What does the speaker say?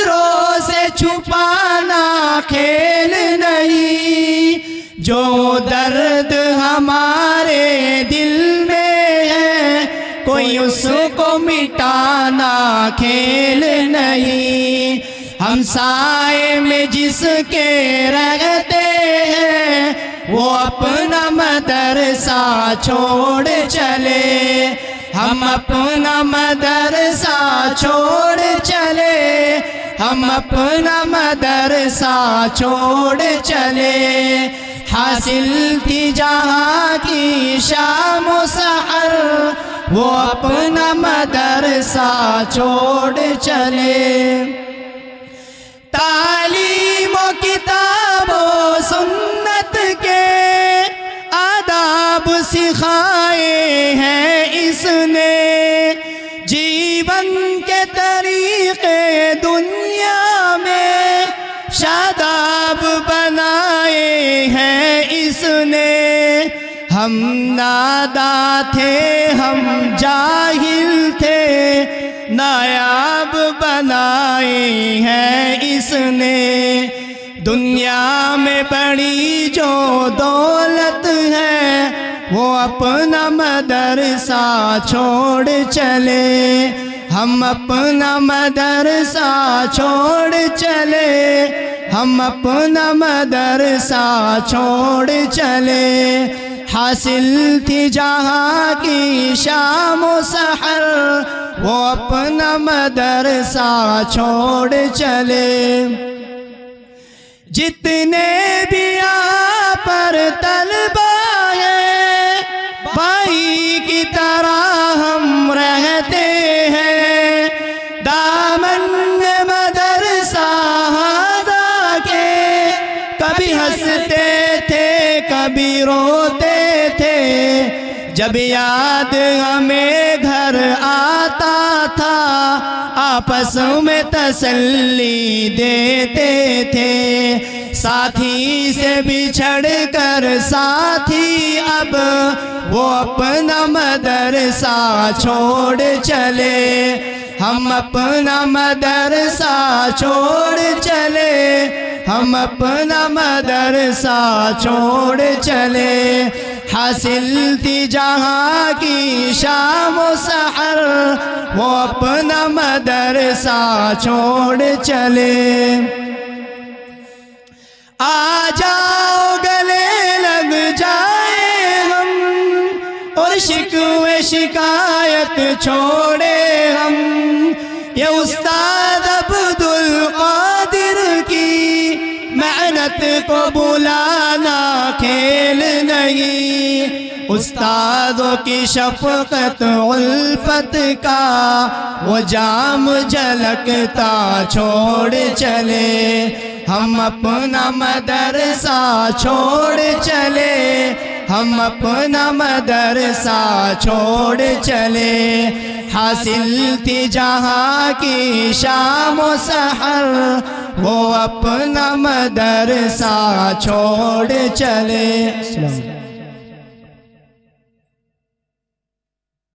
نظروں سے چھپانا کھیل نہیں، جو درد ہمارے دل میں ہے کوئی اس کو مٹانا کھیل نہیں۔ ہم سائے میں جس کے رہتے ہیں وہ اپنا مدرسہ چھوڑ چلے، ہم اپنا مدرسہ چھوڑ چلے، ہم اپنا مدرسہ چھوڑ چلے۔ حاصل تھی جہاں کی شام و سحر وہ اپنا مدرسہ چھوڑ چلے۔ تعلیم و کتاب و سنت کے آداب سکھائے ہیں اس نے، جیون کے طریقے دنیا میں شاداب بنائے ہیں اس نے۔ ہم ناداں تھے ہم جاہل تھے، نایاب بنائے ہیں اس نے۔ دنیا میں بڑی جو دولت ہے وہ اپنا مدرسہ چھوڑ چلے، ہم اپنا مدرسہ چھوڑ چلے، ہم اپنا مدرسہ چھوڑ چلے۔ حاصل تھی جہاں کی شام و سحر وہ اپنا مدرسہ چھوڑ چلے۔ جتنے بھی یہاں پر طلبہ ہیں بھائی کی طرح ہم رہتے ہیں، دامن مدرسہ ہذا کے کبھی ہنستے تھے کبھی روتے تھے، جب یاد ہمیں گھر آتا تھا آپس میں تسلی دیتے تھے۔ ساتھی سے بچھڑ کر ساتھی اب وہ اپنا مدرسہ چھوڑ چلے، ہم اپنا مدرسہ چھوڑ چلے، ہم اپنا مدرسہ چھوڑ چلے۔ حاصل تھی جہاں کی شام و سحر وہ اپنا مدرسہ چھوڑ چلے۔ آ جاؤ گلے لگ جائے ہم اور شکوے شکایت چھوڑے ہم، یہ استاد عبدالقادر کی محنت کو بلانا کھیل نہیں، استادوں کی شفقت الفت کا وہ جام جھلکتا چھوڑ چلے، ہم اپنا مدرسہ چھوڑ چلے، ہم اپنا مدرسہ چھوڑ چلے۔ حاصل تھی جہاں کی شام و سحر وہ اپنا مدرسہ چھوڑ چلے۔